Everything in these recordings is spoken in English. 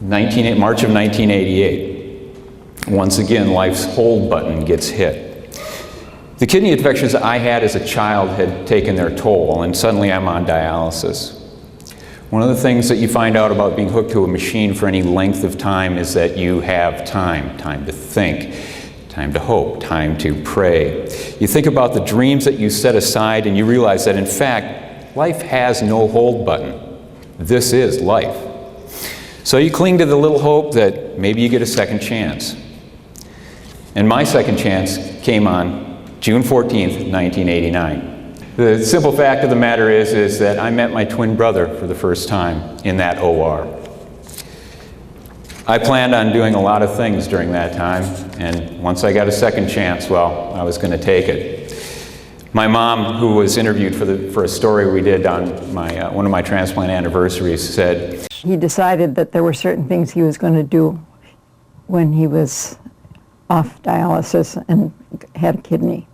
March of 1988. Once again, life's hold button gets hit. The kidney infections I had as a child had taken their toll, and suddenly I'm on dialysis. One of the things that you find out about being hooked to a machine for any length of time is that you have time to think, time to hope, time to pray. You think about the dreams that you set aside and you realize that in fact, life has no hold button. This is life. So you cling to the little hope that maybe you get a second chance. And my second chance came on June 14th, 1989. The simple fact of the matter is that I met my twin brother for the first time in that OR. I planned on doing a lot of things during that time, and once I got a second chance, well, I was going to take it. My mom, who was interviewed for a story we did on one of my transplant anniversaries, said he decided that there were certain things he was going to do when he was off dialysis and had a kidney.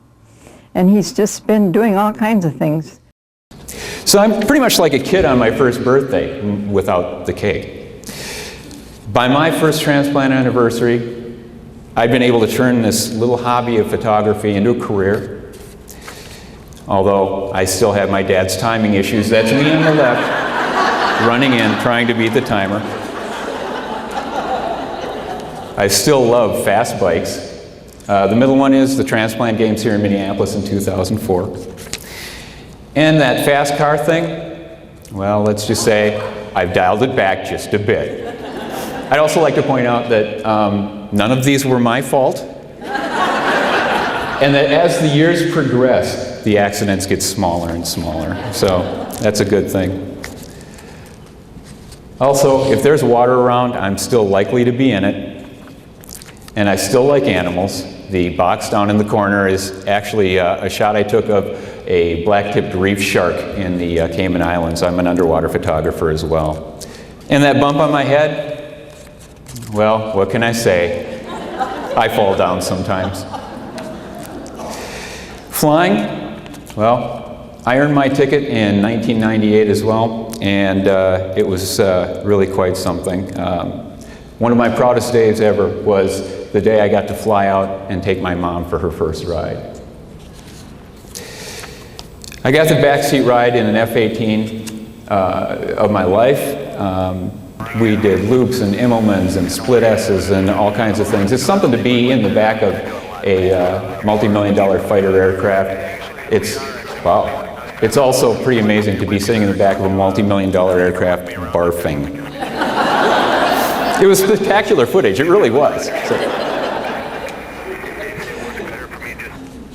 And he's just been doing all kinds of things. So I'm pretty much like a kid on my first birthday without the cake. By my first transplant anniversary, I'd been able to turn this little hobby of photography into a career. Although I still have my dad's timing issues. That's me on the left, running in, trying to beat the timer. I still love fast bikes. The middle one is the transplant games here in Minneapolis in 2004. And that fast car thing, well, let's just say I've dialed it back just a bit. I'd also like to point out that none of these were my fault. And that as the years progress, the accidents get smaller and smaller. So that's a good thing. Also, if there's water around, I'm still likely to be in it. And I still like animals. The box down in the corner is actually a shot I took of a black-tipped reef shark in the Cayman Islands. I'm an underwater photographer as well. And that bump on my head, well, what can I say? I fall down sometimes. Flying, well, I earned my ticket in 1998 as well, and it was really quite something. One of my proudest days ever was the day I got to fly out and take my mom for her first ride. I got the backseat ride in an F-18 of my life. We did loops and Immelmans and split S's and all kinds of things. It's something to be in the back of a multi-million-dollar fighter aircraft. Wow. It's also pretty amazing to be sitting in the back of a multi-million-dollar aircraft barfing. It was spectacular footage, it really was.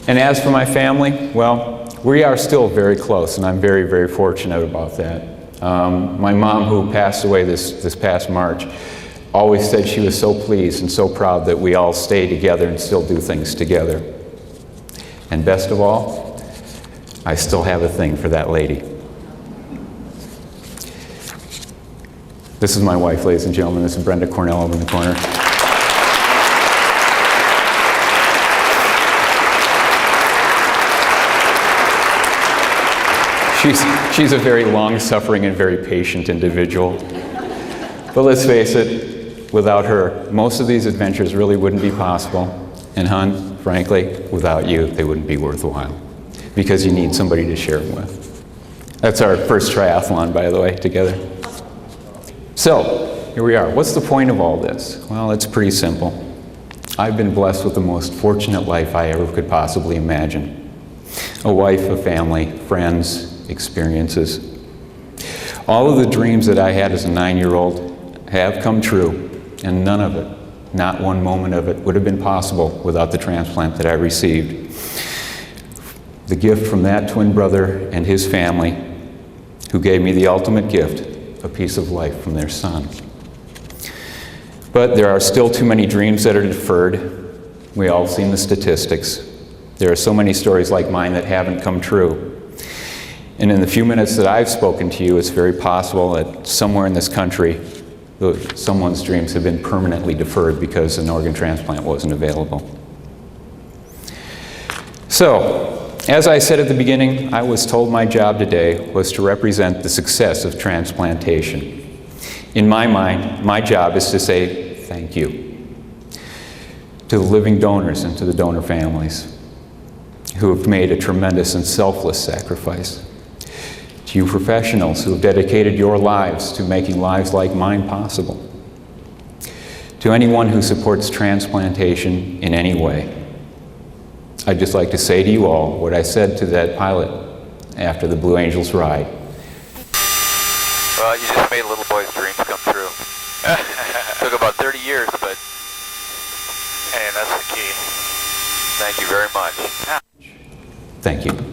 And as for my family, well, we are still very close, and I'm very, very fortunate about that. My mom, who passed away this past March, always said she was so pleased and so proud that we all stay together and still do things together. And best of all, I still have a thing for that lady. This is my wife, ladies and gentlemen. This is Brenda Cornell over in the corner. She's a very long-suffering and very patient individual. But let's face it, without her, most of these adventures really wouldn't be possible. And hon, frankly, without you, they wouldn't be worthwhile. Because you need somebody to share them with. That's our first triathlon, by the way, together. So, here we are. What's the point of all this? Well, it's pretty simple. I've been blessed with the most fortunate life I ever could possibly imagine. A wife, a family, friends, experiences. All of the dreams that I had as a 9-year-old have come true, and none of it, not one moment of it, would have been possible without the transplant that I received. The gift from that twin brother and his family, who gave me the ultimate gift, a piece of life from their son. But there are still too many dreams that are deferred. We all seen the statistics. There are so many stories like mine that haven't come true. And in the few minutes that I've spoken to you, it's very possible that somewhere in this country, someone's dreams have been permanently deferred because an organ transplant wasn't available. So, as I said at the beginning, I was told my job today was to represent the success of transplantation. In my mind, my job is to say thank you to the living donors and to the donor families who have made a tremendous and selfless sacrifice. To you professionals who have dedicated your lives to making lives like mine possible. To anyone who supports transplantation in any way, I'd just like to say to you all what I said to that pilot after the Blue Angels ride. Well, you just made a little boy's dreams come true. Took about 30 years, but hey, that's the key. Thank you very much. Thank you.